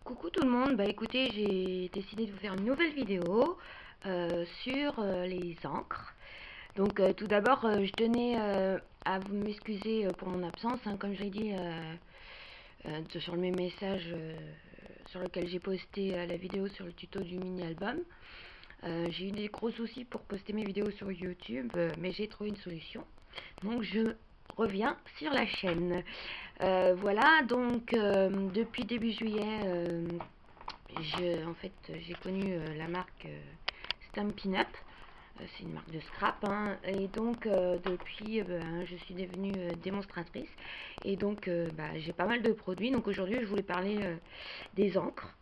Coucou tout le monde, bah écoutez, j'ai décidé de vous faire une nouvelle vidéo sur les encres. Donc tout d'abord, je tenais à vous m'excuser pour mon absence, hein, comme je l'ai dit sur mes messages sur lequel j'ai posté la vidéo sur le tuto du mini-album. J'ai eu des gros soucis pour poster mes vidéos sur YouTube, mais j'ai trouvé une solution. Donc je reviens sur la chaîne. Voilà, donc depuis début juillet, j'ai connu la marque Stampin' Up. C'est une marque de scrap, hein, et donc depuis je suis devenue démonstratrice, et donc j'ai pas mal de produits. Donc aujourd'hui je voulais parler des encres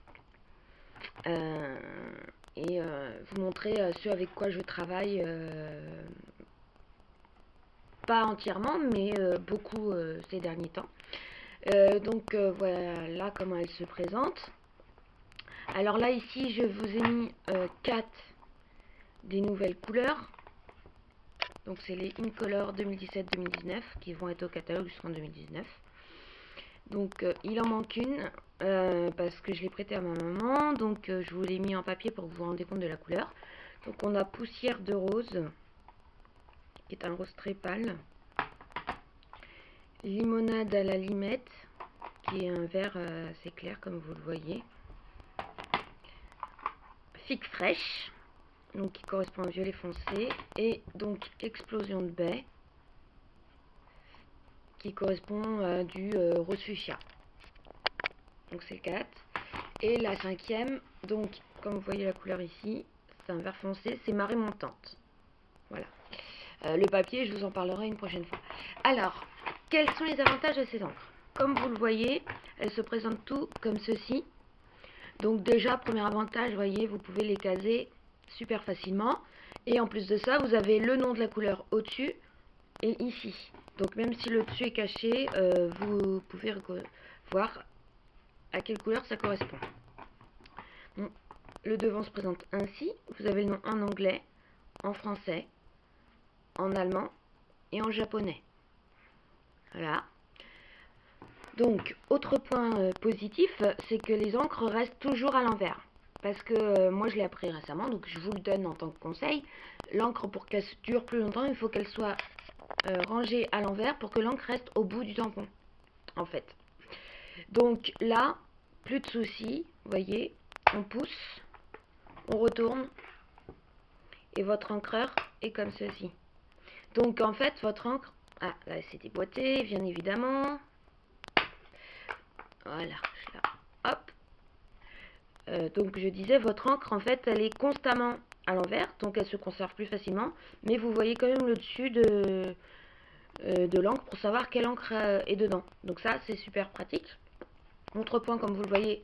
et vous montrer ce avec quoi je travaille, pas entièrement mais beaucoup ces derniers temps. Donc voilà comment elle se présente. Alors là ici je vous ai mis 4 des nouvelles couleurs. Donc c'est les Incolor 2017-2019 qui vont être au catalogue jusqu'en 2019. Donc il en manque une parce que je l'ai prêté à ma maman. Donc je vous l'ai mis en papier pour que vous vous rendiez compte de la couleur. Donc on a Poussière de rose, qui est un rose très pâle. Limonade à la limette, qui est un vert assez clair comme vous le voyez. Figue fraîche, donc qui correspond à violet foncé, et donc Explosion de baie, qui correspond à du rose fuchsia. Donc c'est 4. Et la 5e, donc comme vous voyez la couleur ici, c'est un vert foncé, c'est marée montante. Voilà. Le papier, je vous en parlerai une prochaine fois. Alors, quels sont les avantages de ces encres? Comme vous le voyez, elles se présentent tout comme ceci. Donc déjà, premier avantage, vous voyez, vous pouvez les caser super facilement. Et en plus de ça, vous avez le nom de la couleur au-dessus et ici. Donc même si le dessus est caché, vous pouvez voir à quelle couleur ça correspond. Bon, le devant se présente ainsi. Vous avez le nom en anglais, en français, en allemand et en japonais. Voilà. Donc, autre point positif, c'est que les encres restent toujours à l'envers. Parce que moi, je l'ai appris récemment, donc je vous le donne en tant que conseil. L'encre, pour qu'elle dure plus longtemps, il faut qu'elle soit rangée à l'envers pour que l'encre reste au bout du tampon, en fait. Donc là, plus de soucis, vous voyez, on pousse, on retourne, et votre encreur est comme ceci. Donc en fait, votre encre, là c'est déboîté, bien évidemment. Voilà, hop. Donc je disais, votre encre en fait elle est constamment à l'envers, donc elle se conserve plus facilement, mais vous voyez quand même le dessus de l'encre pour savoir quelle encre est dedans. Donc ça c'est super pratique. Autre point, comme vous le voyez,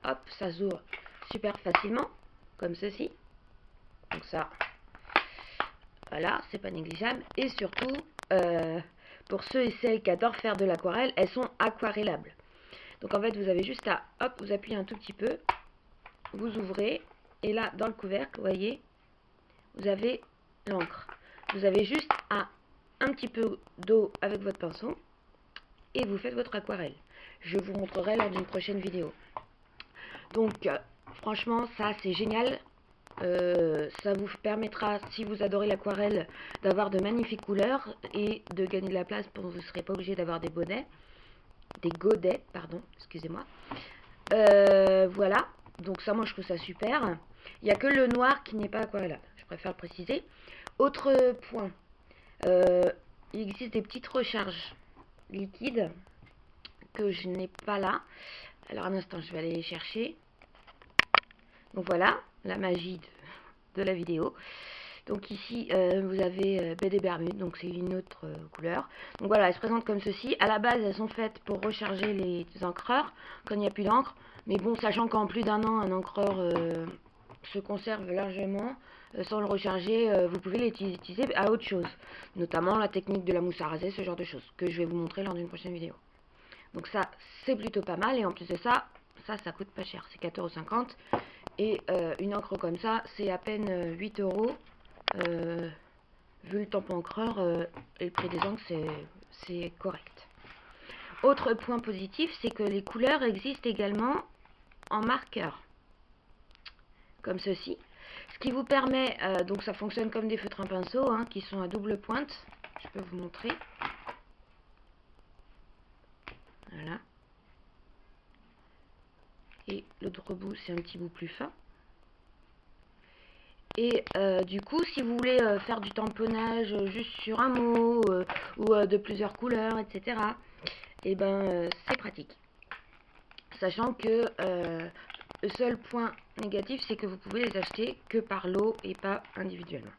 hop, ça s'ouvre super facilement, comme ceci. Donc ça, voilà, c'est pas négligeable. Et surtout, pour ceux et celles qui adorent faire de l'aquarelle, elles sont aquarellables. Donc en fait, vous avez juste à, hop, vous appuyez un tout petit peu, vous ouvrez, et là, dans le couvercle, vous voyez, vous avez l'encre. Vous avez juste à un petit peu d'eau avec votre pinceau, et vous faites votre aquarelle. Je vous montrerai lors d'une prochaine vidéo. Donc, franchement, ça, c'est génial. Ça vous permettra, si vous adorez l'aquarelle, d'avoir de magnifiques couleurs et de gagner de la place pour vous ne serez pas obligé d'avoir des godets, pardon, excusez-moi. Voilà, donc ça moi je trouve ça super. Il n'y a que le noir qui n'est pas aquarellable, je préfère le préciser. Autre point, il existe des petites recharges liquides que je n'ai pas là. Alors un instant, je vais aller les chercher. Donc voilà, la magie de la vidéo. Donc ici, vous avez baie des Bermudes, donc c'est une autre couleur. Donc voilà, elles se présentent comme ceci. À la base, elles sont faites pour recharger les encreurs quand il n'y a plus d'encre. Mais bon, sachant qu'en plus d'un an, un encreur se conserve largement sans le recharger, vous pouvez les utiliser à autre chose. Notamment la technique de la mousse à raser, ce genre de choses, que je vais vous montrer lors d'une prochaine vidéo. Donc ça, c'est plutôt pas mal. Et en plus de ça, ça coûte pas cher. C'est 4,50 €. Et une encre comme ça, c'est à peine 8 €. Vu le tampon encreur et le prix des encres, c'est correct. Autre point positif, c'est que les couleurs existent également en marqueur, comme ceci. Ce qui vous permet, donc ça fonctionne comme des feutres à pinceau, hein, qui sont à double pointe. Je peux vous montrer. Voilà. Et l'autre bout, c'est un petit bout plus fin. Et du coup, si vous voulez faire du tamponnage juste sur un mot, ou de plusieurs couleurs, etc., et ben c'est pratique. Sachant que le seul point négatif, c'est que vous pouvez les acheter que par lot et pas individuellement.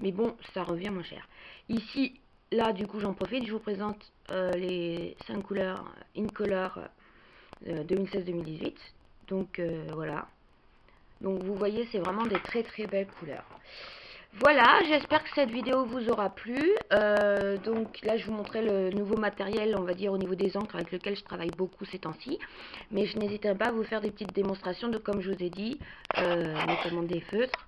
Mais bon, ça revient moins cher. Ici, là, du coup, j'en profite. Je vous présente les 5 couleurs InColor 2016-2018. Donc, voilà. Donc, vous voyez, c'est vraiment des très très belles couleurs. Voilà, j'espère que cette vidéo vous aura plu. Donc là, je vous montrais le nouveau matériel, on va dire, au niveau des encres avec lequel je travaille beaucoup ces temps-ci. Mais je n'hésiterai pas à vous faire des petites démonstrations de, comme je vous ai dit, notamment des feutres,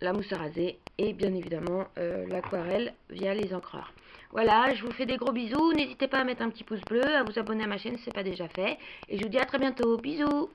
la mousse à raser et bien évidemment l'aquarelle via les encreurs. Voilà, je vous fais des gros bisous. N'hésitez pas à mettre un petit pouce bleu, à vous abonner à ma chaîne si ce n'est pas déjà fait. Et je vous dis à très bientôt. Bisous!